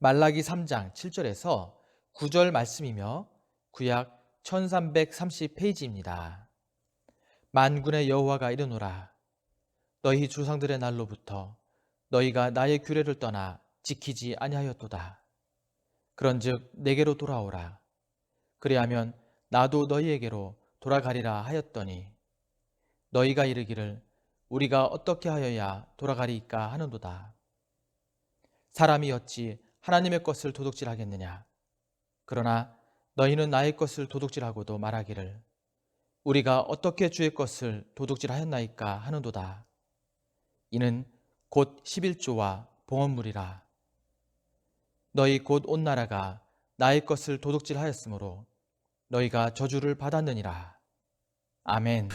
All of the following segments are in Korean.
말라기 3장 7절에서 9절 말씀이며 구약 1330페이지입니다. 만군의 여호와가 이르노라. 너희 조상들의 날로부터 너희가 나의 규례를 떠나 지키지 아니하였도다. 그런즉 내게로 돌아오라. 그리하면 나도 너희에게로 돌아가리라 하였더니 너희가 이르기를 우리가 어떻게 하여야 돌아가리이까 하는도다. 사람이 어찌 하나님의 것을 도둑질하겠느냐. 그러나 너희는 나의 것을 도둑질하고도 말하기를 우리가 어떻게 주의 것을 도둑질하였나이까 하는도다. 이는 곧 11조와 봉헌물이라. 너희 곧 온 나라가 나의 것을 도둑질하였으므로 너희가 저주를 받았느니라. 아멘.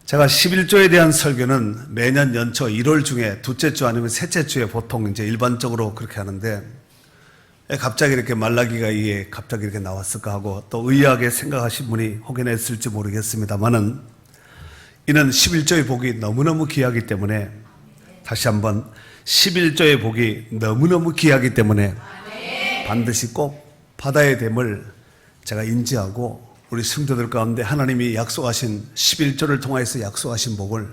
제가 11조에 대한 설교는 매년 연초 1월 중에 둘째 주 아니면 셋째 주에 보통 이제 일반적으로 그렇게 하는데 갑자기 이렇게 말라기가 이게 갑자기 이렇게 나왔을까 하고 또 의아하게 생각하신 분이 혹여나 했을지 모르겠습니다만은 이는 11조의 복이 너무너무 귀하기 때문에 다시 한번 11조의 복이 너무너무 귀하기 때문에 반드시 꼭 받아야 됨을 제가 인지하고 우리 성도들 가운데 하나님이 약속하신 11조를 통하여서 약속하신 복을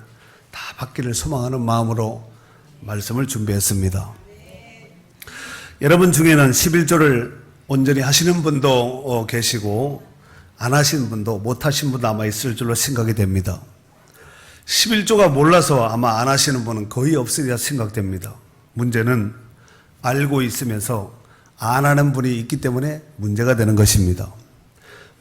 다 받기를 소망하는 마음으로 말씀을 준비했습니다. 여러분 중에는 11조를 온전히 하시는 분도 계시고 안 하시는 분도 못 하신 분도 아마 있을 줄로 생각이 됩니다. 11조가 몰라서 아마 안 하시는 분은 거의 없으리라 생각됩니다. 문제는 알고 있으면서 안 하는 분이 있기 때문에 문제가 되는 것입니다.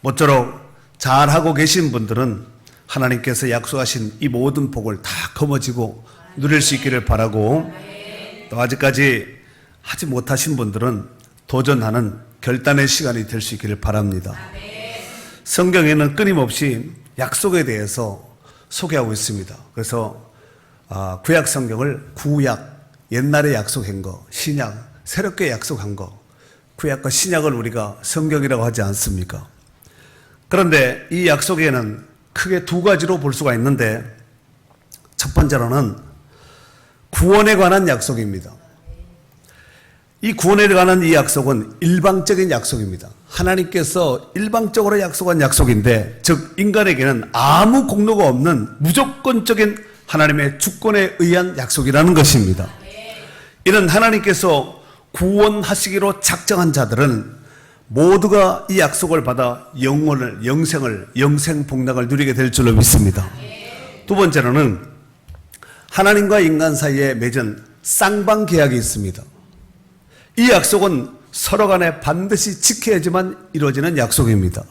모쪼록 잘하고 계신 분들은 하나님께서 약속하신 이 모든 복을 다 거머쥐고 누릴 수 있기를 바라고 또 아직까지 하지 못하신 분들은 도전하는 결단의 시간이 될 수 있기를 바랍니다. 성경에는 끊임없이 약속에 대해서 소개하고 있습니다. 그래서 구약 성경을 구약, 옛날에 약속한 거, 신약, 새롭게 약속한 거, 구약과 신약을 우리가 성경이라고 하지 않습니까? 그런데 이 약속에는 크게 두 가지로 볼 수가 있는데 첫 번째로는 구원에 관한 약속입니다. 이 구원에 관한 이 약속은 일방적인 약속입니다. 하나님께서 일방적으로 약속한 약속인데 즉 인간에게는 아무 공로가 없는 무조건적인 하나님의 주권에 의한 약속이라는 것입니다. 이는 하나님께서 구원하시기로 작정한 자들은 모두가 이 약속을 받아 영생 복락을 누리게 될 줄로 믿습니다. 두 번째로는 하나님과 인간 사이에 맺은 쌍방 계약이 있습니다. 이 약속은 서로 간에 반드시 지켜야지만 이루어지는 약속입니다.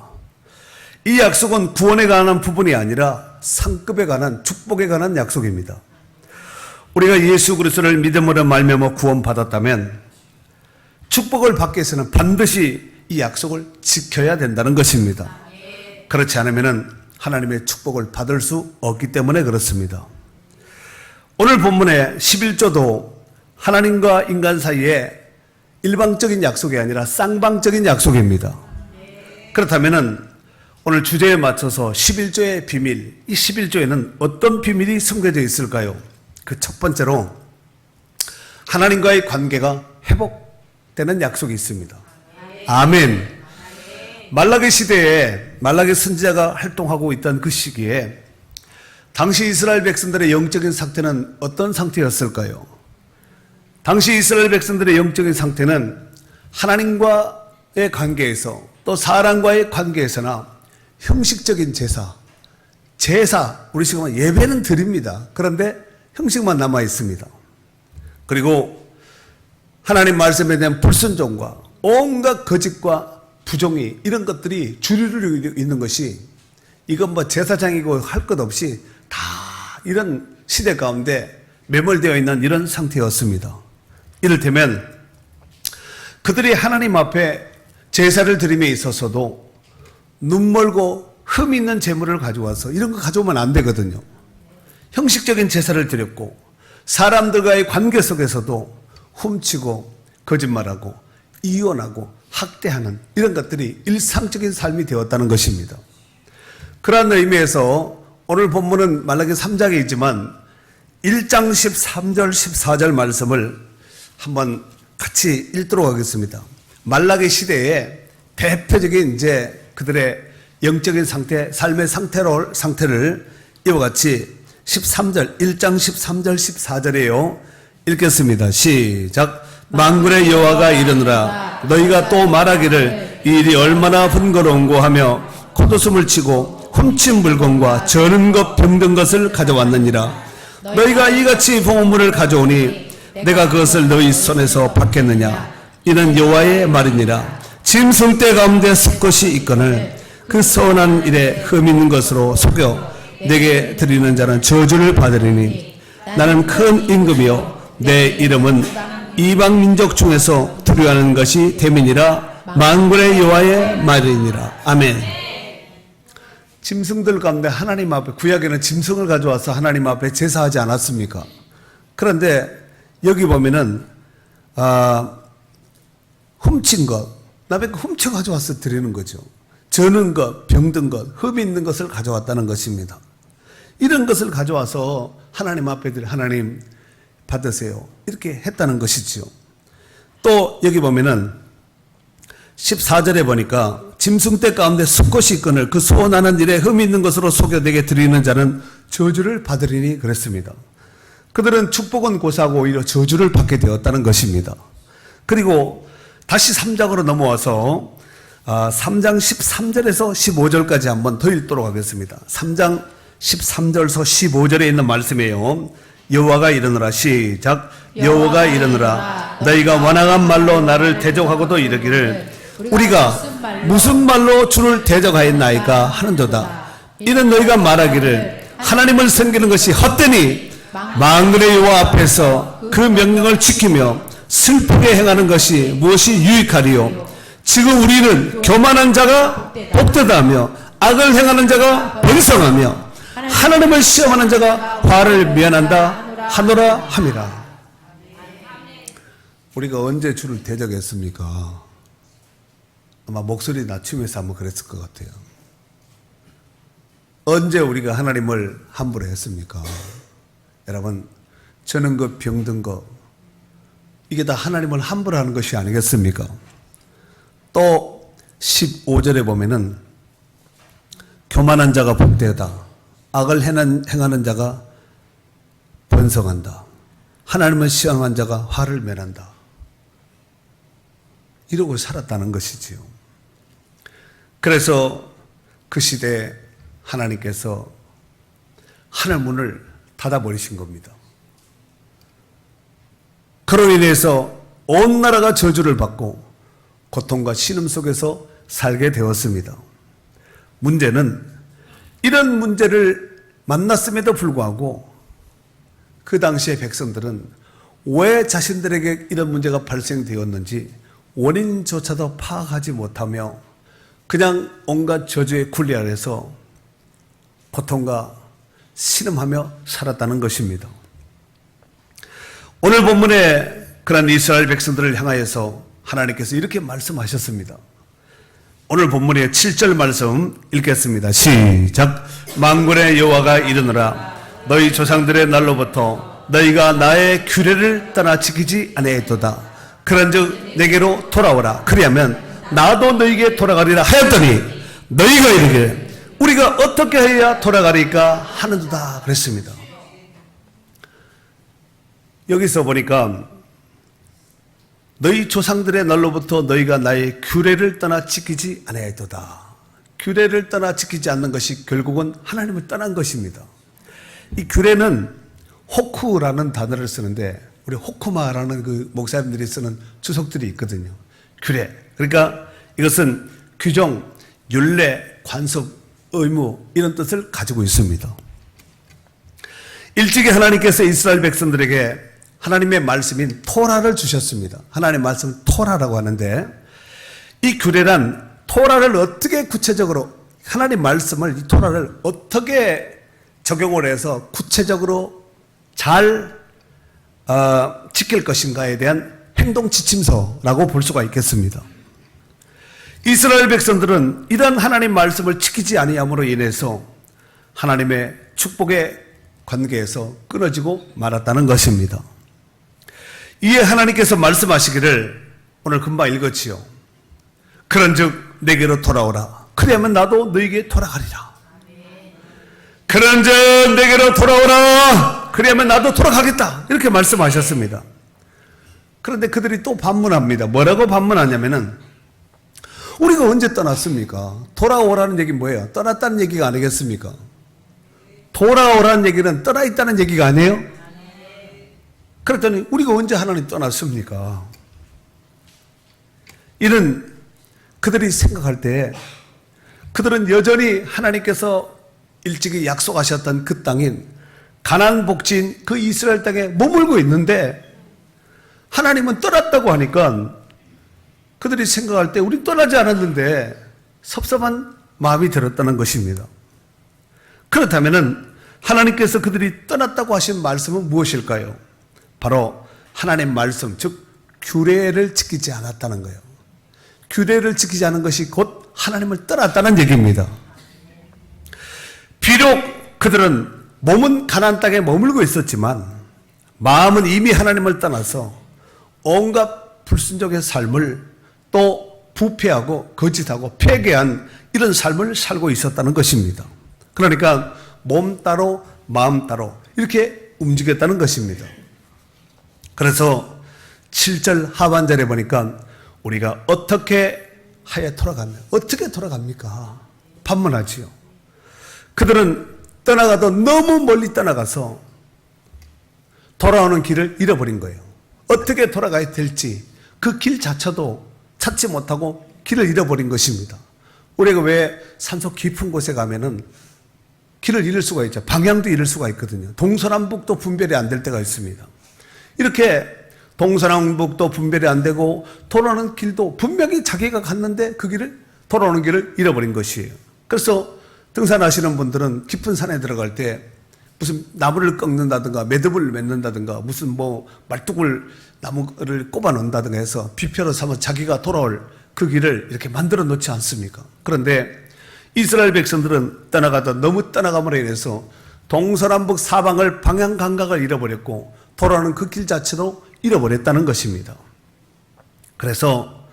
이 약속은 구원에 관한 부분이 아니라 상급에 관한 축복에 관한 약속입니다. 우리가 예수 그리스도를 믿음으로 말미암아 구원받았다면 축복을 받기 위해서는 반드시 이 약속을 지켜야 된다는 것입니다. 그렇지 않으면 하나님의 축복을 받을 수 없기 때문에 그렇습니다. 오늘 본문의 11조도 하나님과 인간 사이에 일방적인 약속이 아니라 쌍방적인 약속입니다. 그렇다면 오늘 주제에 맞춰서 11조의 비밀, 이 11조에는 어떤 비밀이 숨겨져 있을까요? 그 첫 번째로 하나님과의 관계가 회복되는 약속이 있습니다. 아멘. 말라기 시대에 말라기 선지자가 활동하고 있던 그 시기에 당시 이스라엘 백성들의 영적인 상태는 어떤 상태였을까요? 당시 이스라엘 백성들의 영적인 상태는 하나님과의 관계에서 또 사람과의 관계에서나 형식적인 제사, 우리 지금 예배는 드립니다. 그런데 형식만 남아 있습니다. 그리고 하나님 말씀에 대한 불순종과 온갖 거짓과 부정이 이런 것들이 주류를 있는 것이 이건 뭐 제사장이고 할 것 없이 다 이런 시대 가운데 매몰되어 있는 이런 상태였습니다. 이를테면 그들이 하나님 앞에 제사를 드림에 있어서도 눈멀고 흠 있는 재물을 가져와서 이런 거 가져오면 안 되거든요. 형식적인 제사를 드렸고 사람들과의 관계 속에서도 훔치고 거짓말하고 이혼하고 학대하는 이런 것들이 일상적인 삶이 되었다는 것입니다. 그러한 의미에서 오늘 본문은 말라기 3장에 있지만 1장 13절 14절 말씀을 한번 같이 읽도록 하겠습니다. 말라기 시대에 대표적인 이제 그들의 영적인 상태, 삶의 상태를 이와 같이 13절, 1장 13절, 14절에요. 읽겠습니다. 시작. 만군의 여호와가 이르노라. 너희가 또 말하기를 이 일이 얼마나 번거로운고 하며 콧웃음을 치고 훔친 물건과 저는 것 병든 것을 가져왔느니라. 너희가 이같이 봉헌물을 가져오니 내가 그것을 너희 손에서 받겠느냐. 이는 여호와의 말이니라. 짐승떼 가운데 숫것이 있거늘 그 선한 일에 흠 있는 것으로 속여 내게 드리는 자는 저주를 받으리니 나는 큰 임금이요 내 이름은 이방 민족 중에서 두려워하는 것이 됨이니라. 만군의 여호와의 말이니라. 아멘. 짐승들 가운데 하나님 앞에, 구약에는 짐승을 가져와서 하나님 앞에 제사하지 않았습니까? 그런데 여기 보면은 훔친 것, 남의 거 훔쳐 가져와서 드리는 거죠. 저는 것, 병든 것, 흠이 있는 것을 가져왔다는 것입니다. 이런 것을 가져와서 하나님 앞에 하나님 받으세요, 이렇게 했다는 것이지요. 또 여기 보면은 14절에 보니까 짐승떼 가운데 숫것이 있거늘 그 소원하는 일에 흠이 있는 것으로 속여 내게 드리는 자는 저주를 받으리니 그랬습니다. 그들은 축복은 고사하고 오히려 저주를 받게 되었다는 것입니다. 그리고 다시 3장으로 넘어와서 3장 13절에서 15절까지 한번 더 읽도록 하겠습니다. 3장 13절에서 15절에 있는 말씀이에요. 여호와가 이르노라. 시작. 여호와가 이르노라. 너희가 완악한 말로 나를 대적하고도 이르기를 우리가 무슨 말로 주를 대적하였나이까 하는도다. 이는 너희가 말하기를 하나님을 섬기는 것이 헛되니 만군의 여호와 앞에서 그 명령을 지키며 슬프게 행하는 것이 무엇이 유익하리요. 지금 우리는 교만한 자가 복되다하며 악을 행하는 자가 번성하며 하나님을 시험하는 자가 화를 면한다 하노라 함이라. 우리가 언제 주를 대적했습니까? 아마 목소리 낮추면서 한번 그랬을 것 같아요. 언제 우리가 하나님을 함부로 했습니까? 여러분, 저는 것, 병든 것, 이게 다 하나님을 함부로 하는 것이 아니겠습니까? 또 15절에 보면은 교만한 자가 복되다, 악을 행하는 자가 번성한다, 하나님을 시험한 자가 화를 면한다, 이러고 살았다는 것이지요. 그래서 그 시대에 하나님께서 하늘 문을 닫아버리신 겁니다. 그로 인해서 온 나라가 저주를 받고 고통과 신음 속에서 살게 되었습니다. 문제는 이런 문제를 만났음에도 불구하고 그 당시의 백성들은 왜 자신들에게 이런 문제가 발생되었는지 원인조차도 파악하지 못하며 그냥 온갖 저주의 굴레 아래서 고통과 신음하며 살았다는 것입니다. 오늘 본문에 그런 이스라엘 백성들을 향하여서 하나님께서 이렇게 말씀하셨습니다. 오늘 본문의 7절 말씀 읽겠습니다. 시작. 만군의 여호와가 이르노라. 너희 조상들의 날로부터 너희가 나의 규례를 떠나 지키지 아니하였도다. 그런즉 내게로 돌아오라. 그리하면 나도 너희에게 돌아가리라 하였더니 너희가 이르기를 우리가 어떻게 해야 돌아가리까 하는도다 그랬습니다. 여기서 보니까 너희 조상들의 날로부터 너희가 나의 규례를 떠나 지키지 아니하였도다. 규례를 떠나 지키지 않는 것이 결국은 하나님을 떠난 것입니다. 이 규례는 호쿠라는 단어를 쓰는데 우리 호쿠마라는 그 목사님들이 쓰는 주석들이 있거든요. 규례. 그러니까 이것은 규정, 율례, 관습, 의무 이런 뜻을 가지고 있습니다. 일찍이 하나님께서 이스라엘 백성들에게 하나님의 말씀인 토라를 주셨습니다. 하나님의 말씀을 토라라고 하는데 이 규례란 토라를 어떻게 구체적으로 하나님 말씀을 이 토라를 어떻게 적용을 해서 구체적으로 잘 지킬 것인가에 대한 행동 지침서라고 볼 수가 있겠습니다. 이스라엘 백성들은 이런 하나님 말씀을 지키지 아니함으로 인해서 하나님의 축복의 관계에서 끊어지고 말았다는 것입니다. 이에 하나님께서 말씀하시기를 오늘 금방 읽었지요. 그런즉 내게로 돌아오라. 그리하면 나도 너에게 돌아가리라. 그런즉 내게로 돌아오라. 그리하면 나도 돌아가겠다. 이렇게 말씀하셨습니다. 그런데 그들이 또 반문합니다. 뭐라고 반문하냐면은 우리가 언제 떠났습니까? 돌아오라는 얘기는 뭐예요? 떠났다는 얘기가 아니겠습니까? 돌아오라는 얘기는 떠나 있다는 얘기가 아니에요? 그랬더니 우리가 언제 하나님 떠났습니까? 이런 그들이 생각할 때 그들은 여전히 하나님께서 일찍이 약속하셨던 그 땅인 가나안 복지인 그 이스라엘 땅에 머물고 있는데 하나님은 떠났다고 하니까 그들이 생각할 때 우린 떠나지 않았는데 섭섭한 마음이 들었다는 것입니다. 그렇다면 하나님께서 그들이 떠났다고 하신 말씀은 무엇일까요? 바로 하나님 말씀, 즉 규례를 지키지 않았다는 거예요. 규례를 지키지 않은 것이 곧 하나님을 떠났다는 얘기입니다. 비록 그들은 몸은 가나안 땅에 머물고 있었지만 마음은 이미 하나님을 떠나서 온갖 불순종의 삶을 또 부패하고 거짓하고 폐괴한 이런 삶을 살고 있었다는 것입니다. 그러니까 몸 따로 마음 따로 이렇게 움직였다는 것입니다. 그래서 7절 하반절에 보니까 우리가 어떻게 하여 돌아갔냐? 어떻게 돌아갑니까? 반문하지요. 그들은 떠나가도 너무 멀리 떠나가서 돌아오는 길을 잃어버린 거예요. 어떻게 돌아가야 될지 그 길 자체도 찾지 못하고 길을 잃어버린 것입니다. 우리가 왜 산속 깊은 곳에 가면은 길을 잃을 수가 있죠. 방향도 잃을 수가 있거든요. 동서남북도 분별이 안 될 때가 있습니다. 이렇게 동서남북도 분별이 안 되고 돌아오는 길도 분명히 자기가 갔는데 그 길을 돌아오는 길을 잃어버린 것이에요. 그래서 등산하시는 분들은 깊은 산에 들어갈 때 무슨 나무를 꺾는다든가 매듭을 맺는다든가 무슨 뭐 말뚝을 나무를 꼽아 놓는다든가 해서 비표로 삼아 자기가 돌아올 그 길을 이렇게 만들어 놓지 않습니까? 그런데 이스라엘 백성들은 떠나가다 너무 떠나감으로 인해서 동서남북 사방을 방향 감각을 잃어버렸고 돌아오는 그 길 자체도 잃어버렸다는 것입니다. 그래서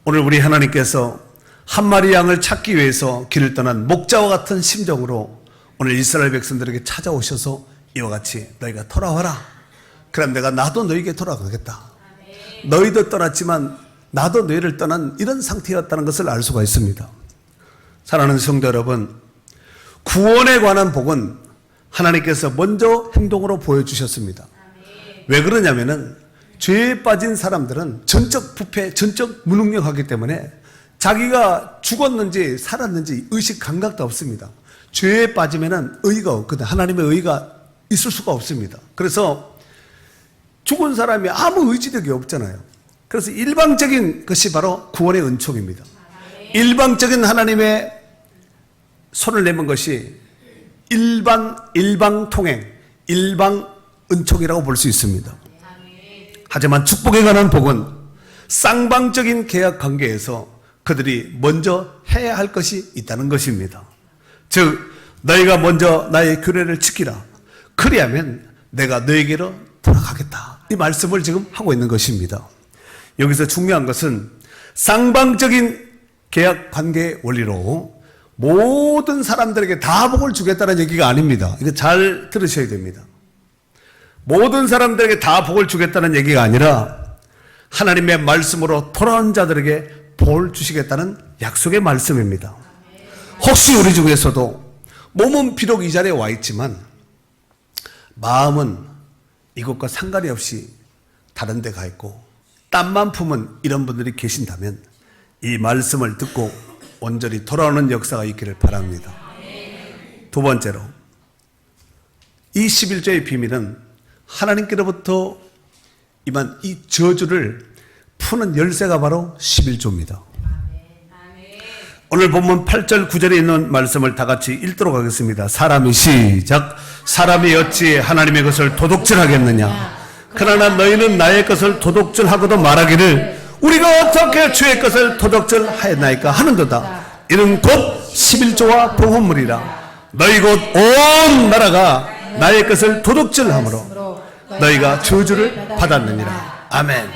오늘 우리 하나님께서 한 마리 양을 찾기 위해서 길을 떠난 목자와 같은 심정으로 오늘 이스라엘 백성들에게 찾아오셔서 이와 같이 너희가 돌아와라. 그럼 내가 나도 너희에게 돌아가겠다. 너희도 떠났지만 나도 너희를 떠난 이런 상태였다는 것을 알 수가 있습니다. 사랑하는 성도 여러분, 구원에 관한 복은 하나님께서 먼저 행동으로 보여주셨습니다. 왜 그러냐면은 죄에 빠진 사람들은 전적 부패, 전적 무능력하기 때문에 자기가 죽었는지 살았는지 의식 감각도 없습니다. 죄에 빠지면은 의의가 없거든. 하나님의 의의가 있을 수가 없습니다. 그래서 죽은 사람이 아무 의지력이 없잖아요. 그래서 일방적인 것이 바로 구원의 은총입니다. 일방적인 하나님의 손을 내민 것이 일방 통행, 일방 은총이라고 볼 수 있습니다. 하지만 축복에 관한 복은 쌍방적인 계약 관계에서 그들이 먼저 해야 할 것이 있다는 것입니다. 즉 너희가 먼저 나의 규례를 지키라. 그리하면 내가 너에게로 돌아가겠다. 이 말씀을 지금 하고 있는 것입니다. 여기서 중요한 것은 쌍방적인 계약 관계의 원리로 모든 사람들에게 다 복을 주겠다는 얘기가 아닙니다. 이거 잘 들으셔야 됩니다. 모든 사람들에게 다 복을 주겠다는 얘기가 아니라 하나님의 말씀으로 돌아온 자들에게 복을 주시겠다는 약속의 말씀입니다. 혹시 우리 중에서도 몸은 비록 이 자리에 와 있지만 마음은 이것과 상관이 없이 다른 데 가 있고 땀만 품은 이런 분들이 계신다면 이 말씀을 듣고 온전히 돌아오는 역사가 있기를 바랍니다. 두 번째로 이 11조의 비밀은 하나님께로부터 임한 이 저주를 푸는 열쇠가 바로 11조입니다. 오늘 본문 8절 9절에 있는 말씀을 다 같이 읽도록 하겠습니다. 사람이 시작. 사람이 어찌 하나님의 것을 도둑질하겠느냐. 그러나 너희는 나의 것을 도둑질하고도 말하기를 우리가 어떻게 주의 것을 도둑질하였나이까 하는도다. 이는 곧 11조와 보훈물이라. 너희 곧 온 나라가 나의 것을 도둑질함으로 너희가 저주를 받았느니라. 아멘.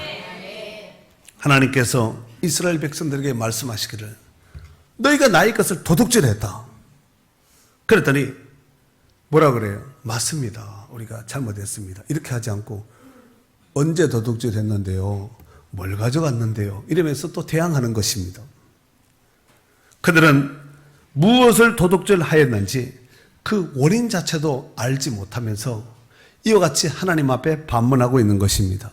하나님께서 이스라엘 백성들에게 말씀하시기를 너희가 나의 것을 도둑질했다. 그랬더니 뭐라 그래요? 맞습니다. 우리가 잘못했습니다. 이렇게 하지 않고 언제 도둑질했는데요? 뭘 가져갔는데요? 이러면서 또 대항하는 것입니다. 그들은 무엇을 도둑질하였는지 그 원인 자체도 알지 못하면서 이와 같이 하나님 앞에 반문하고 있는 것입니다.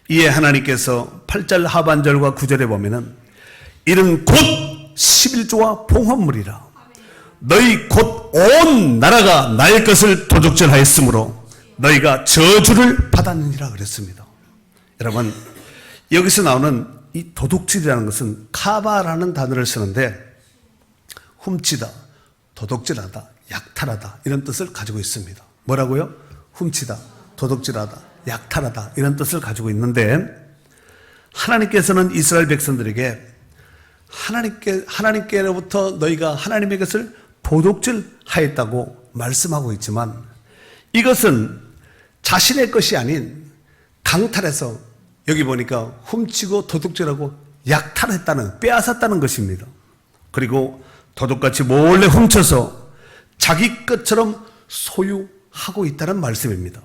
이에 하나님께서 8절 하반절과 9절에 보면은 이는 곧 11조와 봉헌물이라. 너희 곧 온 나라가 나의 것을 도둑질하였으므로 너희가 저주를 받았느니라 그랬습니다. 여러분, 여기서 나오는 이 도둑질이라는 것은 카바라는 단어를 쓰는데 훔치다, 도둑질하다, 약탈하다 이런 뜻을 가지고 있습니다. 뭐라고요? 훔치다, 도둑질하다, 약탈하다 이런 뜻을 가지고 있는데 하나님께서는 이스라엘 백성들에게 하나님께로부터 너희가 하나님의 것을 도둑질하였다고 말씀하고 있지만 이것은 자신의 것이 아닌 강탈해서 여기 보니까 훔치고 도둑질하고 약탈했다는, 빼앗았다는 것입니다. 그리고 도둑같이 몰래 훔쳐서 자기 것처럼 소유하고 있다는 말씀입니다.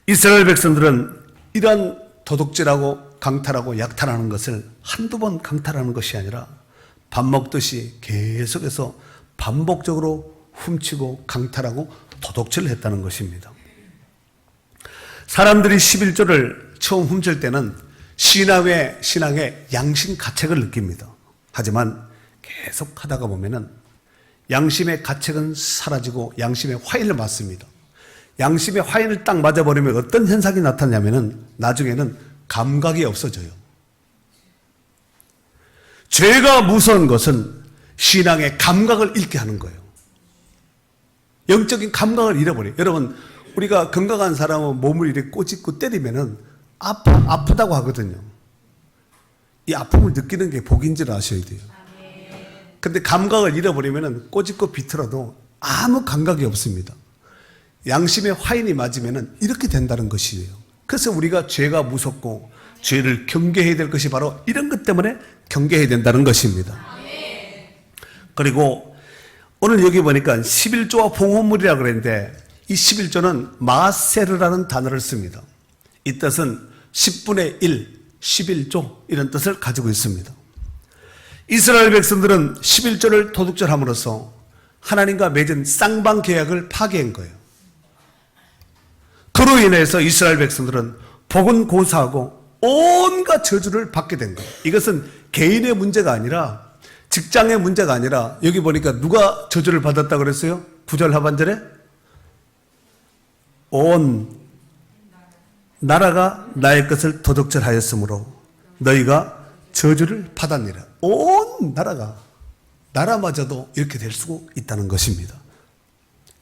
이스라엘 백성들은 이러한 도둑질하고 강탈하고 약탈하는 것을 한두 번 강탈하는 것이 아니라 밥 먹듯이 계속해서 반복적으로 훔치고 강탈하고 도둑질을 했다는 것입니다. 사람들이 11조를 처음 훔칠 때는 신앙의 양심 가책을 느낍니다. 하지만 계속 하다가 보면은 양심의 가책은 사라지고 양심의 화인을 맞습니다. 양심의 화인을 딱 맞아버리면 어떤 현상이 나타나냐면은 나중에는 감각이 없어져요. 죄가 무서운 것은 신앙의 감각을 잃게 하는 거예요. 영적인 감각을 잃어버려요. 여러분, 우리가 건강한 사람은 몸을 이렇게 꼬집고 때리면은 아프다고 하거든요. 이 아픔을 느끼는 게 복인 줄 아셔야 돼요. 근데 감각을 잃어버리면은 꼬집고 비틀어도 아무 감각이 없습니다. 양심의 화인이 맞으면은 이렇게 된다는 것이에요. 그래서 우리가 죄가 무섭고 죄를 경계해야 될 것이 바로 이런 것 때문에 경계해야 된다는 것입니다. 그리고 오늘 여기 보니까 11조와 봉헌물이라고 그랬는데 이 11조는 마세르라는 단어를 씁니다. 이 뜻은 10분의 1, 11조 이런 뜻을 가지고 있습니다. 이스라엘 백성들은 11조를 도둑질함으로써 하나님과 맺은 쌍방 계약을 파괴한 거예요. 그로 인해서 이스라엘 백성들은 복은 고사하고 온갖 저주를 받게 된 거예요. 이것은 개인의 문제가 아니라 직장의 문제가 아니라 여기 보니까 누가 저주를 받았다고 그랬어요? 9절 하반절에 온 나라가 나의 것을 도둑질하였으므로 너희가 저주를 받았니라. 온 나라마저도 이렇게 될 수 있다는 것입니다.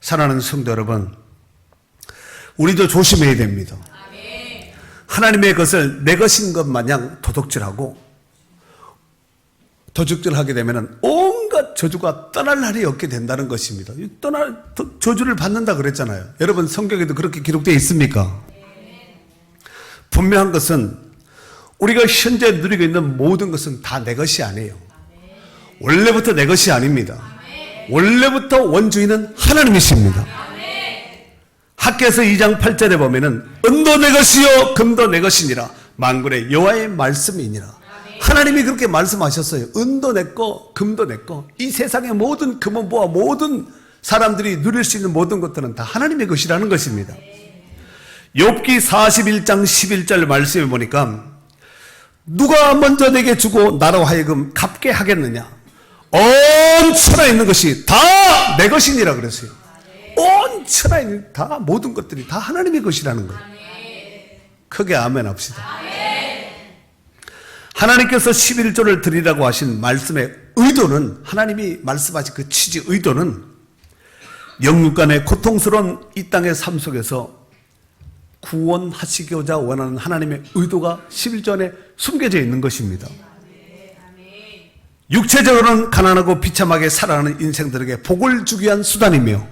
사랑하는 성도 여러분, 우리도 조심해야 됩니다. 하나님의 것을 내 것인 것 마냥 도둑질하고 도둑질하게 되면 온갖 저주가 떠날 날이 없게 된다는 것입니다. 저주를 받는다 그랬잖아요. 여러분 성경에도 그렇게 기록되어 있습니까? 분명한 것은 우리가 현재 누리고 있는 모든 것은 다 내 것이 아니에요. 원래부터 내 것이 아닙니다. 원래부터 원주인은 하나님이십니다. 학개서 2장 8절에 보면은 은도 내 것이요 금도 내 것이니라 만군의 여호와의 말씀이니라. 하나님이 그렇게 말씀하셨어요. 은도 내 거, 금도 내 거. 이 세상의 모든 금은보와 모든 사람들이 누릴 수 있는 모든 것들은 다 하나님의 것이라는 것입니다. 욥기 41장 11절 말씀에 보니까 누가 먼저 내게 주고 나로 하여금 갚게 하겠느냐? 온 천하에 있는 것이 다 내 것이니라 그랬어요. 온 천하에 있는 다 모든 것들이 다 하나님의 것이라는 거예요. 크게 아멘 합시다. 하나님께서 11조를 드리라고 하신 말씀의 의도는, 하나님이 말씀하신 그 취지 의도는 영육간의 고통스러운 이 땅의 삶 속에서 구원하시고자 원하는 하나님의 의도가 11조 안에 숨겨져 있는 것입니다. 육체적으로는 가난하고 비참하게 살아가는 인생들에게 복을 주기 위한 수단이며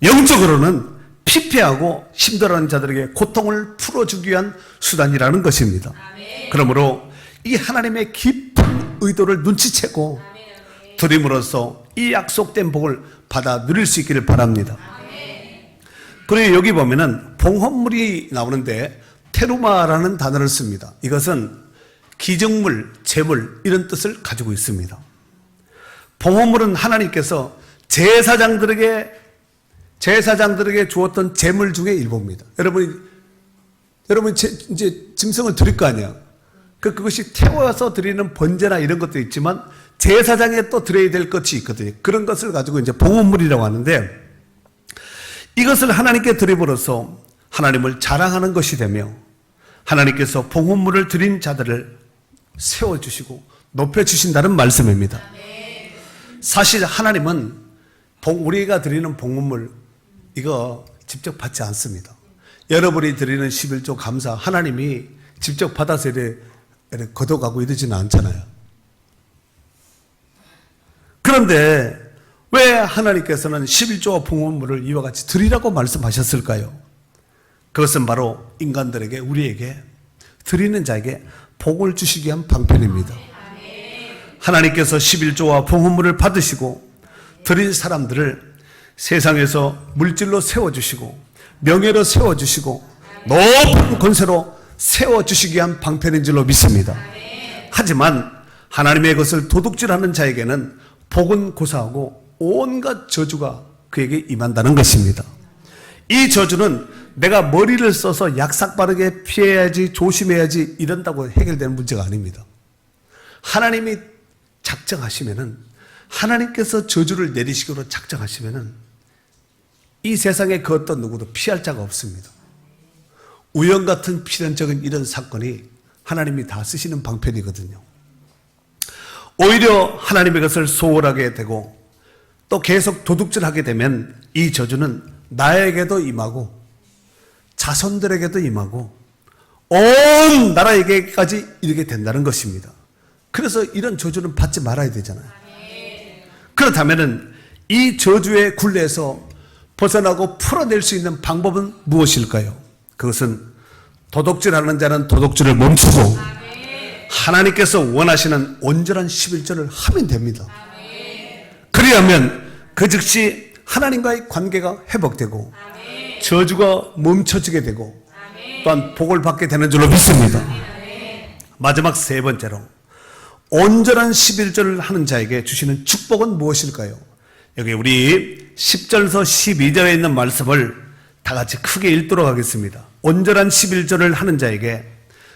영적으로는 피폐하고 힘들어하는 자들에게 고통을 풀어주기 위한 수단이라는 것입니다. 그러므로 이 하나님의 깊은 의도를 눈치채고 드림으로써 이 약속된 복을 받아 누릴 수 있기를 바랍니다. 그리고 여기 보면은 봉헌물이 나오는데 테루마라는 단어를 씁니다. 이것은 기증물, 제물 이런 뜻을 가지고 있습니다. 봉헌물은 하나님께서 제사장들에게 주었던 제물 중에 일부입니다. 여러분 이제 짐승을 드릴 거 아니야. 그것이 태워서 드리는 번제나 이런 것도 있지만 제사장에 또 드려야 될 것이 있거든요. 그런 것을 가지고 이제 봉헌물이라고 하는데, 이것을 하나님께 드림으로써 하나님을 자랑하는 것이 되며 하나님께서 봉헌물을 드린 자들을 세워주시고 높여주신다는 말씀입니다. 사실 하나님은 우리가 드리는 봉헌물 이거 직접 받지 않습니다. 여러분이 드리는 11조 감사 하나님이 직접 받아서 이렇게 걷어가고 이러지는 않잖아요. 그런데 왜 하나님께서는 11조와 봉헌물을 이와 같이 드리라고 말씀하셨을까요? 그것은 바로 인간들에게, 우리에게, 드리는 자에게 복을 주시기 위한 방편입니다. 하나님께서 11조와 봉헌물을 받으시고 드린 사람들을 세상에서 물질로 세워주시고 명예로 세워주시고 높은 권세로 세워주시기 위한 방편인 줄로 믿습니다. 하지만 하나님의 것을 도둑질하는 자에게는 복은 고사하고 온갖 저주가 그에게 임한다는 것입니다. 이 저주는 내가 머리를 써서 약삭 빠르게 피해야지, 조심해야지 이런다고 해결되는 문제가 아닙니다. 하나님이 작정하시면은, 하나님께서 저주를 내리시기로 작정하시면은 이 세상에 그 어떤 누구도 피할 자가 없습니다. 우연 같은 필연적인 이런 사건이 하나님이 다 쓰시는 방편이거든요. 오히려 하나님의 것을 소홀하게 되고 또 계속 도둑질하게 되면 이 저주는 나에게도 임하고 자손들에게도 임하고 온 나라에게까지 이르게 된다는 것입니다. 그래서 이런 저주는 받지 말아야 되잖아요. 그렇다면 이 저주의 굴레에서 벗어나고 풀어낼 수 있는 방법은 무엇일까요? 그것은 도둑질하는 자는 도둑질을 멈추고 하나님께서 원하시는 온전한 11조를 하면 됩니다. 그리하면 그 즉시 하나님과의 관계가 회복되고 저주가 멈춰지게 되고 또한 복을 받게 되는 줄로 믿습니다. 마지막 세 번째로 온전한 11조를 하는 자에게 주시는 축복은 무엇일까요? 여기 우리 10절에서 12절에 있는 말씀을 다 같이 크게 읽도록 하겠습니다. 온전한 11조를 하는 자에게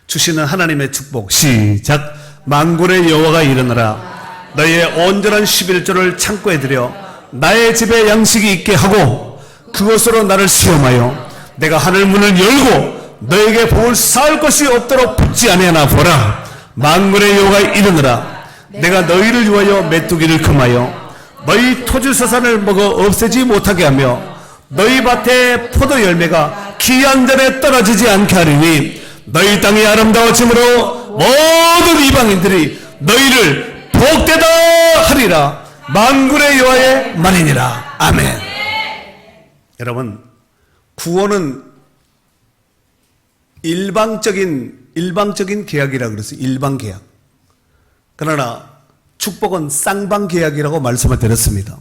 주시는 하나님의 축복. 시작. 만군의 여호와가 이르노라. 너희의 온전한 11조를 창고에 들여 나의 집에 양식이 있게 하고 그것으로 나를 시험하여 내가 하늘 문을 열고 너에게 복을 쌓을 것이 없도록 붙지 아니하나 보라. 만군의 여호와가 이르노라. 내가 너희를 위하여 메뚜기를 금하여 너희 토지서산을 먹어 없애지 못하게 하며 너희 밭에 포도 열매가 기한전에 떨어지지 않게 하리니 너희 땅이 아름다워짐으로 모든 이방인들이 너희를 복되다 하리라. 만군의 여호와의 말이니라. 아멘. 여러분, 구원은 일방적인 계약이라고 그랬어요. 일방 계약. 그러나 축복은 쌍방 계약이라고 말씀을 드렸습니다.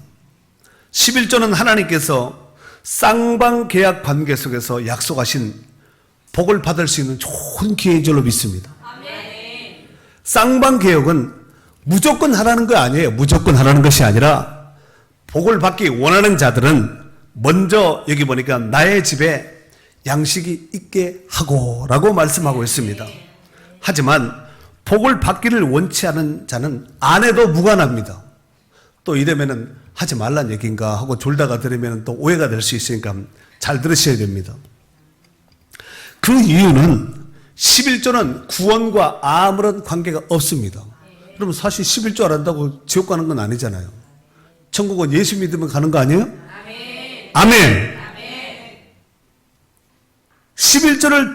11조는 하나님께서 쌍방 계약 관계 속에서 약속하신 복을 받을 수 있는 좋은 기회인 줄로 믿습니다. 쌍방 계약은 무조건 하라는 거 아니에요. 무조건 하라는 것이 아니라 복을 받기 원하는 자들은 먼저 여기 보니까 나의 집에 양식이 있게 하고 라고 말씀하고 있습니다. 하지만 복을 받기를 원치 않은 자는 안 해도 무관합니다. 또 이러면은 하지 말란 얘기인가 하고 졸다가 들으면 또 오해가 될 수 있으니까 잘 들으셔야 됩니다. 그 이유는 11조는 구원과 아무런 관계가 없습니다. 그러면 사실 11조 안 한다고 지옥 가는 건 아니잖아요. 천국은 예수 믿으면 가는 거 아니에요? 아멘. 11조를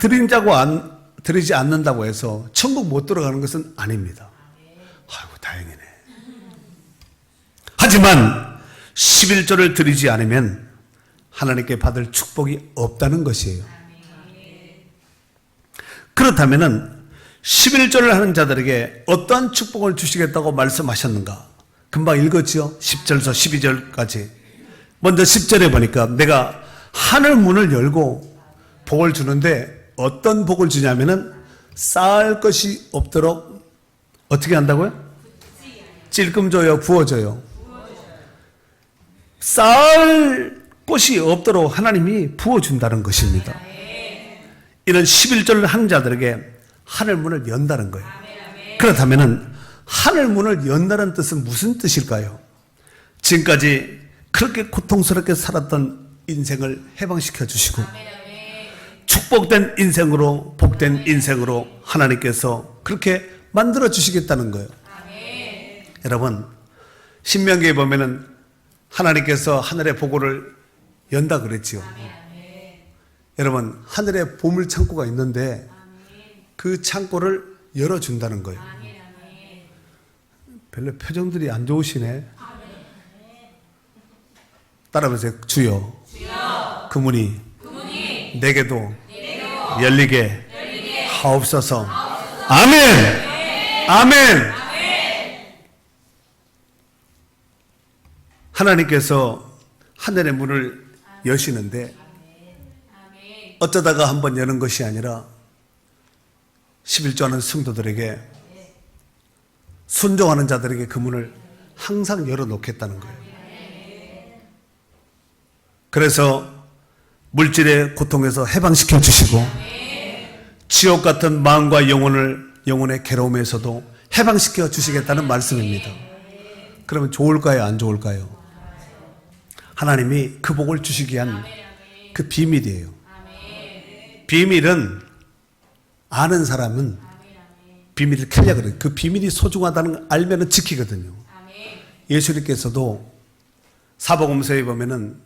드리지 않는다고 해서 천국 못 들어가는 것은 아닙니다. 아이고 다행이네. 하지만 11조를 드리지 않으면 하나님께 받을 축복이 없다는 것이에요. 그렇다면은 11조를 하는 자들에게 어떠한 축복을 주시겠다고 말씀하셨는가? 금방 읽었죠? 10절에서 12절까지. 먼저 10절에 보니까 내가 하늘 문을 열고 복을 주는데 어떤 복을 주냐면은 쌓을 것이 없도록 어떻게 한다고요? 찔끔 줘요, 부어줘요. 쌓을 곳이 없도록 하나님이 부어준다는 것입니다. 이런 11조를 하는 자들에게 하늘 문을 연다는 거예요. 그렇다면은 하늘 문을 연다는 뜻은 무슨 뜻일까요? 지금까지 그렇게 고통스럽게 살았던 인생을 해방시켜 주시고 축복된 인생으로, 복된 인생으로 하나님께서 그렇게 만들어 주시겠다는 거예요. 여러분, 신명기에 보면은 하나님께서 하늘의 보고를 연다 그랬지요. 여러분, 하늘에 보물 창고가 있는데 그 창고를 열어준다는 거예요. 별로 표정들이 안 좋으시네. 따라하세요. 주여, 그 문이 내게도 열리게 하옵소서. 아멘. 아멘. 하나님께서 하늘의 문을 여시는데 어쩌다가 한번 여는 것이 아니라 11조 하는 성도들에게, 순종하는 자들에게 그 문을 항상 열어놓겠다는 거예요. 그래서 물질의 고통에서 해방시켜 주시고 지옥 같은 마음과 영혼의 괴로움에서도 해방시켜 주시겠다는 말씀입니다. 그러면 좋을까요? 안 좋을까요? 하나님이 그 복을 주시기 위한 그 비밀이에요. 비밀은 아는 사람은 비밀을 캐려 그래요. 그 비밀이 소중하다는 걸 알면 지키거든요. 예수님께서도 사복음서에 보면은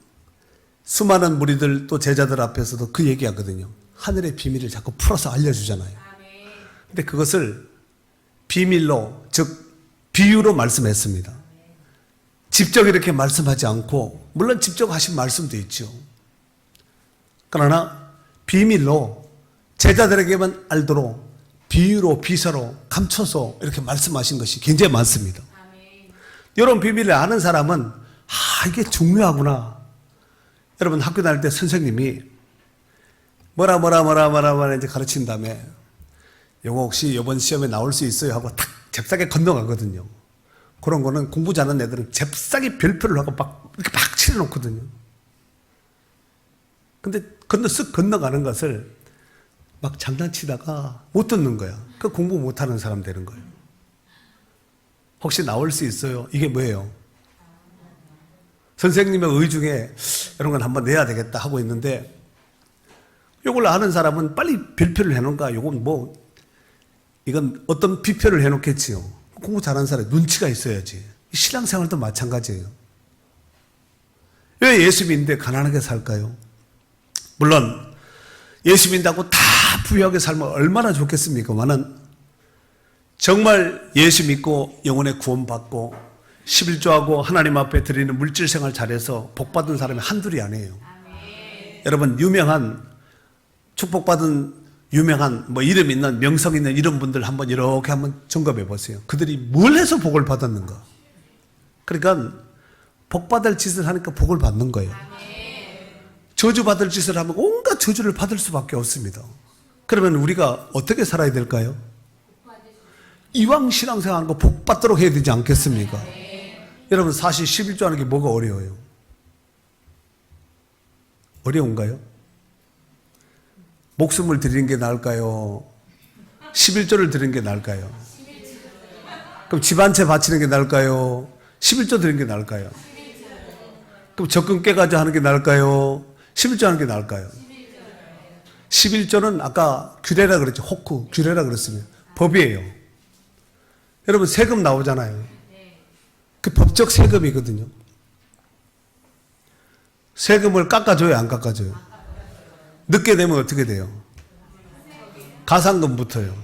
수많은 무리들 또 제자들 앞에서도 그 얘기하거든요. 하늘의 비밀을 자꾸 풀어서 알려주잖아요. 근데 그것을 비밀로, 즉 비유로 말씀했습니다. 직접 이렇게 말씀하지 않고, 물론 직접 하신 말씀도 있죠. 그러나 비밀로 제자들에게만 알도록 비유로, 비서로 감춰서 이렇게 말씀하신 것이 굉장히 많습니다. 이런 비밀을 아는 사람은 이게 중요하구나. 여러분, 학교 다닐 때 선생님이 뭐라 이제 가르친 다음에 요거 혹시 이번 시험에 나올 수 있어요 하고 탁 잽싸게 건너가거든요. 그런 거는 공부 잘하는 애들은 잽싸게 별표를 하고 이렇게 막 칠해놓거든요. 근데 쓱 건너가는 것을 막 장난치다가 못 듣는 거야. 그 공부 못하는 사람 되는 거예요. 혹시 나올 수 있어요? 이게 뭐예요? 선생님의 의 중에 이런 건 한번 내야 되겠다 하고 있는데, 이걸 아는 사람은 빨리 별표를 해놓은가? 이건 어떤 비표를 해놓겠지요. 공부 잘하는 사람이 눈치가 있어야지. 신앙생활도 마찬가지예요. 왜 예수 믿는데 가난하게 살까요? 물론 예수 믿는다고 다 부유하게 살면 얼마나 좋겠습니까만은, 정말 예수 믿고 영혼의 구원받고 11조하고 하나님 앞에 드리는 물질생활 잘해서 복받은 사람이 한둘이 아니에요. 여러분, 축복받은 유명한 이름 있는, 명성 있는 이런 분들 이렇게 한번 점검해 보세요. 그들이 뭘 해서 복을 받았는가? 그러니까 복받을 짓을 하니까 복을 받는 거예요. 저주받을 짓을 하면 온갖 저주를 받을 수밖에 없습니다. 그러면 우리가 어떻게 살아야 될까요? 이왕 신앙생활하는 거 복받도록 해야 되지 않겠습니까? 여러분, 사실 11조 하는 게 뭐가 어려워요? 어려운가요? 목숨을 드리는 게 나을까요? 11조를 드리는 게 나을까요? 그럼 집 한 채 바치는 게 나을까요? 11조 드리는 게 나을까요? 그럼 적금 깨가지고 하는 게 나을까요? 11조 하는 게 나을까요? 11조는 아까 규례라 그랬죠. 호크, 규례라 그랬습니다. 법이에요. 여러분, 세금 나오잖아요. 그 법적 세금이거든요. 세금을 깎아줘요, 안 깎아줘요? 늦게 되면 어떻게 돼요? 가산금 붙어요.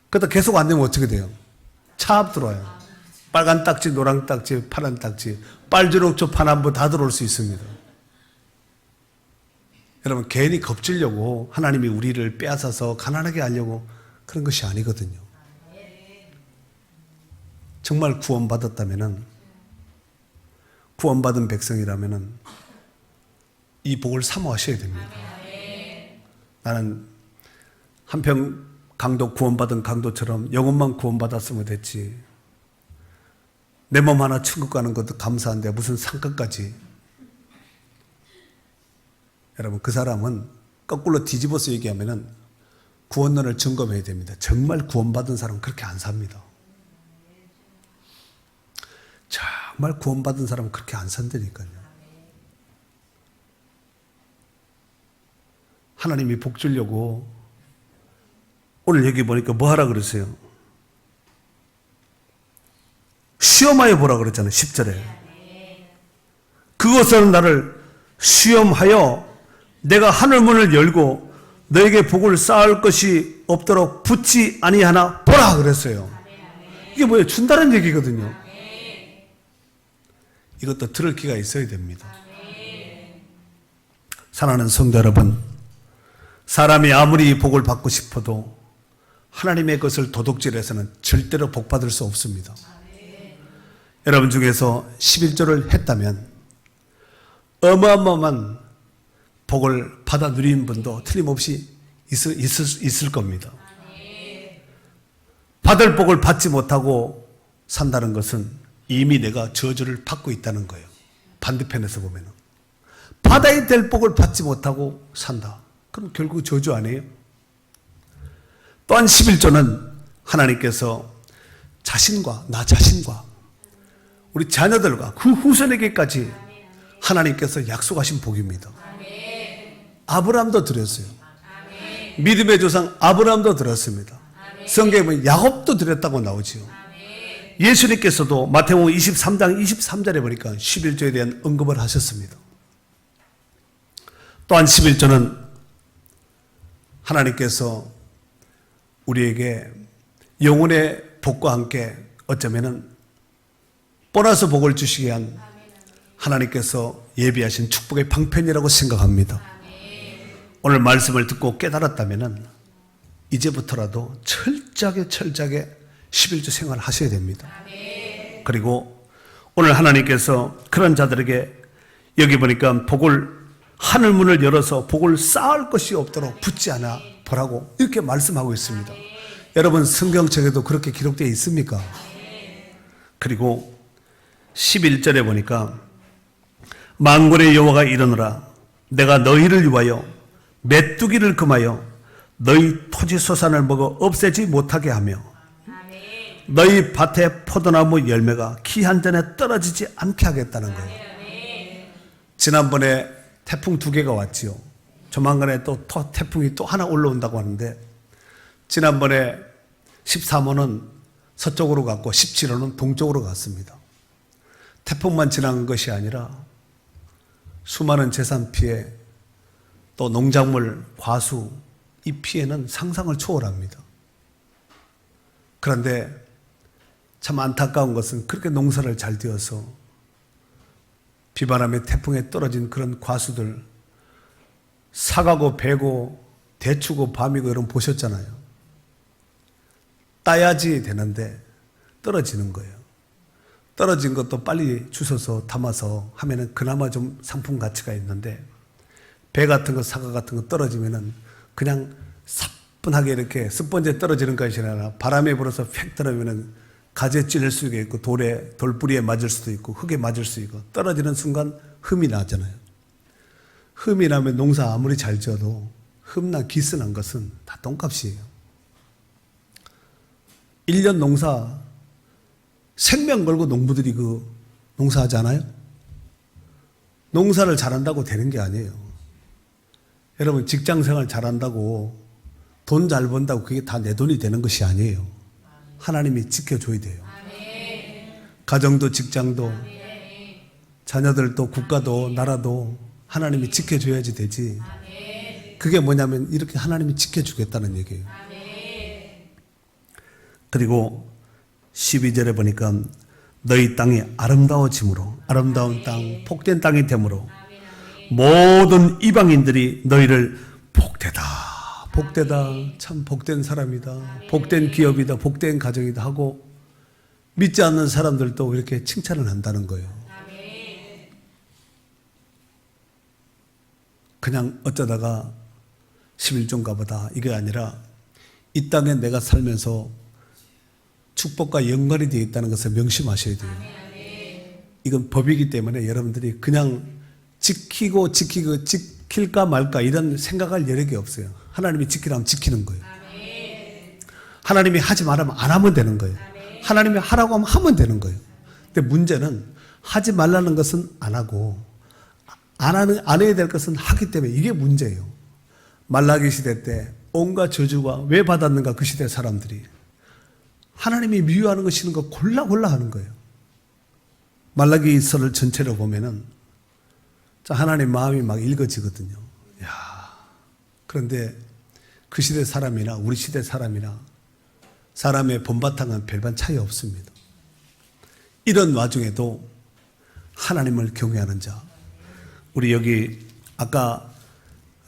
그러다 계속 안 되면 어떻게 돼요? 차압 들어와요. 빨간 딱지, 노란 딱지, 파란 딱지, 빨주노초, 파남보 다 들어올 수 있습니다. 여러분, 괜히 겁주려고 하나님이 우리를 빼앗아서 가난하게 하려고 그런 것이 아니거든요. 정말 구원받았다면은, 구원받은 백성이라면은 이 복을 사모하셔야 됩니다. 나는 한평 강도 구원받은 강도처럼 영혼만 구원받았으면 됐지. 내 몸 하나 천국 가는 것도 감사한데 무슨 상급까지. 여러분, 그 사람은 거꾸로 뒤집어서 얘기하면은 구원론을 점검해야 됩니다. 정말 구원받은 사람은 그렇게 안 삽니다. 정말 구원받은 사람은 그렇게 안 산다니까요. 하나님이 복 주려고 오늘 여기 보니까 뭐 하라 그러세요? 시험하여 보라 그랬잖아요. 10절에. 그것은 나를 시험하여 내가 하늘문을 열고 너에게 복을 쌓을 것이 없도록 붙지 아니하나 보라 그랬어요. 이게 뭐예요? 준다는 얘기거든요. 이것도 들을 기가 있어야 됩니다. 사랑하는 성도 여러분, 사람이 아무리 복을 받고 싶어도 하나님의 것을 도둑질해서는 절대로 복 받을 수 없습니다. 여러분 중에서 11조를 했다면 어마어마한 복을 받아 누린 분도 틀림없이 있을 겁니다. 받을 복을 받지 못하고 산다는 것은 이미 내가 저주를 받고 있다는 거예요. 반대편에서 보면 받아야 될 복을 받지 못하고 산다. 그럼 결국 저주 아니에요? 또한 11조는 하나님께서 자신과 나 자신과 우리 자녀들과 그 후손에게까지 하나님께서 약속하신 복입니다. 아브라함도 드렸어요. 믿음의 조상 아브라함도 드렸습니다. 성경에 보면 야곱도 드렸다고 나오지요. 예수님께서도 마태복음 23장 23절에 보니까 11조에 대한 언급을 하셨습니다. 또한 11조는 하나님께서 우리에게 영혼의 복과 함께 어쩌면은 보너스 복을 주시기 위한 하나님께서 예비하신 축복의 방편이라고 생각합니다. 오늘 말씀을 듣고 깨달았다면 이제부터라도 철저하게 11조 생활을 하셔야 됩니다. 그리고 오늘 하나님께서 그런 자들에게 여기 보니까 복을 하늘문을 열어서 복을 쌓을 것이 없도록 붙지 않아 보라고 이렇게 말씀하고 있습니다. 여러분 성경책에도 그렇게 기록되어 있습니까? 그리고 11절에 보니까 만군의 여호와가 이르노라 내가 너희를 위하여 메뚜기를 금하여 너희 토지 소산을 먹어 없애지 못하게 하며 너희 밭의 포도나무 열매가 기한 전에 떨어지지 않게 하겠다는 거예요. 지난번에 태풍 2개가 왔지요. 조만간에 또 태풍이 또 하나 올라온다고 하는데 지난번에 13호는 서쪽으로 갔고 17호는 동쪽으로 갔습니다. 태풍만 지나간 것이 아니라 수많은 재산 피해 또 농작물, 과수 이 피해는 상상을 초월합니다. 그런데 참 안타까운 것은 그렇게 농사를 잘 지어서 비바람에 태풍에 떨어진 그런 과수들 사가고 배고 대추고 밤이고 이런 보셨잖아요. 따야지 되는데 떨어지는 거예요. 떨어진 것도 빨리 주워서 담아서 하면은 그나마 좀 상품 가치가 있는데 배 같은 거 사과 같은 거 떨어지면은 그냥 사뿐하게 이렇게 스펀지에 떨어지는 것이 아니라 바람에 불어서 휙 떨어지면은 가지에 찔릴 수도 있고 돌뿌리에 맞을 수도 있고 흙에 맞을 수 있고 떨어지는 순간 흠이 나잖아요. 흠이 나면 농사 아무리 잘 지어도 흠나 기스난 것은 다 똥값이에요. 1년 농사 생명 걸고 농부들이 그 농사하잖아요. 농사를 잘한다고 되는 게 아니에요. 여러분 직장생활 잘한다고 돈 잘 번다고 그게 다 내 돈이 되는 것이 아니에요. 하나님이 지켜줘야 돼요. 가정도 직장도 자녀들도 국가도 나라도 하나님이 지켜줘야지 되지. 그게 뭐냐면 이렇게 하나님이 지켜주겠다는 얘기예요. 그리고 12절에 보니까 너희 땅이 아름다워짐으로 아름다운 땅, 복된 땅이 되므로 모든 이방인들이 너희를 복되다. 복되다. 참 복된 사람이다. 복된 기업이다. 복된 가정이다 하고 믿지 않는 사람들도 이렇게 칭찬을 한다는 거예요. 그냥 어쩌다가 11조인가 보다 이게 아니라 이 땅에 내가 살면서 축복과 연관이 되어 있다는 것을 명심하셔야 돼요. 이건 법이기 때문에 여러분들이 그냥 지킬까 말까 이런 생각할 여력이 없어요. 하나님이 지키라면 지키는 거예요. 하나님이 하지 말라면 안 하면 되는 거예요. 하나님이 하라고 하면 하면 되는 거예요. 근데 문제는 하지 말라는 것은 안 하고 안 해야 될 것은 하기 때문에 이게 문제예요. 말라기 시대 때 온갖 저주가 왜 받았는가 그 시대 사람들이 하나님이 미워하는 거 싫은 거 골라 하는 거예요. 말라기서를 전체로 보면은 하나님 마음이 막 읽어지거든요. 야, 그런데 그 시대 사람이나 우리 시대 사람이나 사람의 본바탕은 별반 차이 없습니다. 이런 와중에도 하나님을 경외하는 자, 우리 여기 아까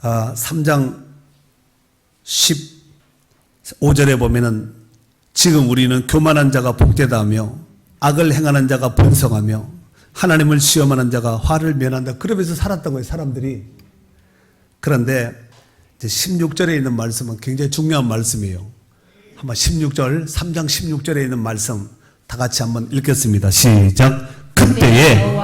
3장 15절에 보면은 지금 우리는 교만한 자가 복되다하며 악을 행하는 자가 번성하며 하나님을 시험하는 자가 화를 면한다. 그러면서 살았던 거예요, 사람들이. 그런데 이제 16절에 있는 말씀은 굉장히 중요한 말씀이에요. 한번 16절, 3장 16절에 있는 말씀 다 같이 한번 읽겠습니다. 시작. 그때에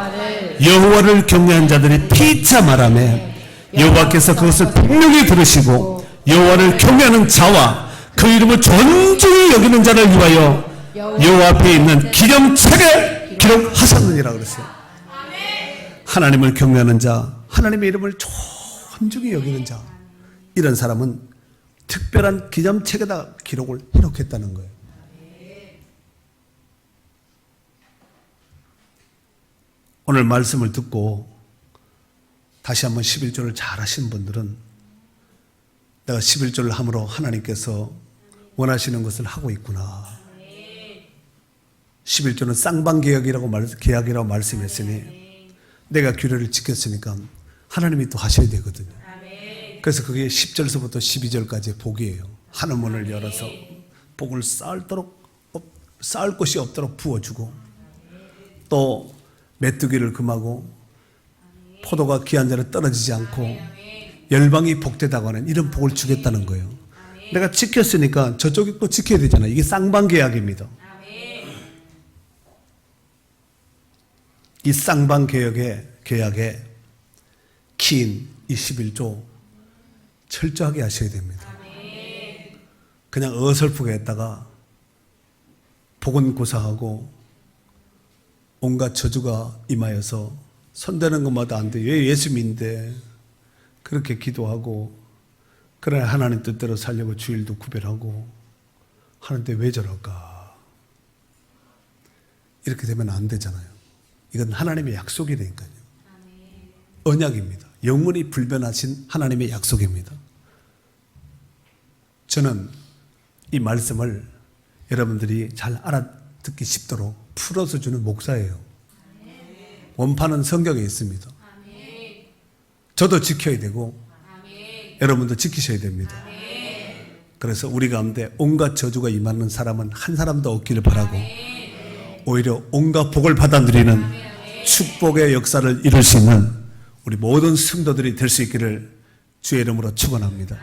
여호와를 경외한 자들이 피차 말하며 여호와께서 그것을 분명히 들으시고 여호와를 경외하는 자와 그 이름을 존중히 여기는 자를 위하여 여호와 앞에 있는 기념책에 기록하셨느니라 그랬어요. 하나님을 경외하는 자, 하나님의 이름을 존중히 여기는 자, 이런 사람은 특별한 기념책에다 기록을 해놓겠다는 거예요. 오늘 말씀을 듣고 다시 한번 11조를 잘 하신 분들은 내가 11조를 함으로 하나님께서 원하시는 것을 하고 있구나. 11조는 쌍방계약이라고 말씀했으니 내가 규례를 지켰으니까 하나님이 또 하셔야 되거든요. 그래서 그게 10절서부터 12절까지의 복이에요. 하늘문을 열어서 복을 쌓을 곳이 없도록 부어주고 또 메뚜기를 금하고 포도가 귀한 자를 떨어지지 않고 열방이 복되다고 하는 이런 복을 주겠다는 거예요. 내가 지켰으니까 저쪽이 또 지켜야 되잖아요. 이게 쌍방계약입니다. 이 쌍방계약의 키인 이 11조 철저하게 하셔야 됩니다. 그냥 어설프게 했다가 복은 고사하고 온갖 저주가 임하여서 손대는 것마다 안 돼. 왜 예수 믿는데 그렇게 기도하고 그래 하나님 뜻대로 살려고 주일도 구별하고 하는데 왜 저럴까? 이렇게 되면 안 되잖아요. 이건 하나님의 약속이라니까요. 언약입니다. 영원히 불변하신 하나님의 약속입니다. 저는 이 말씀을 여러분들이 잘 알아듣기 쉽도록 풀어서 주는 목사예요. 원판은 성경에 있습니다. 저도 지켜야 되고 여러분도 지키셔야 됩니다. 그래서 우리 가운데 온갖 저주가 임하는 사람은 한 사람도 없기를 바라고 오히려 온갖 복을 받아 누리는 축복의 역사를 이룰 수 있는 우리 모든 성도들이 될 수 있기를 주의 이름으로 축원합니다.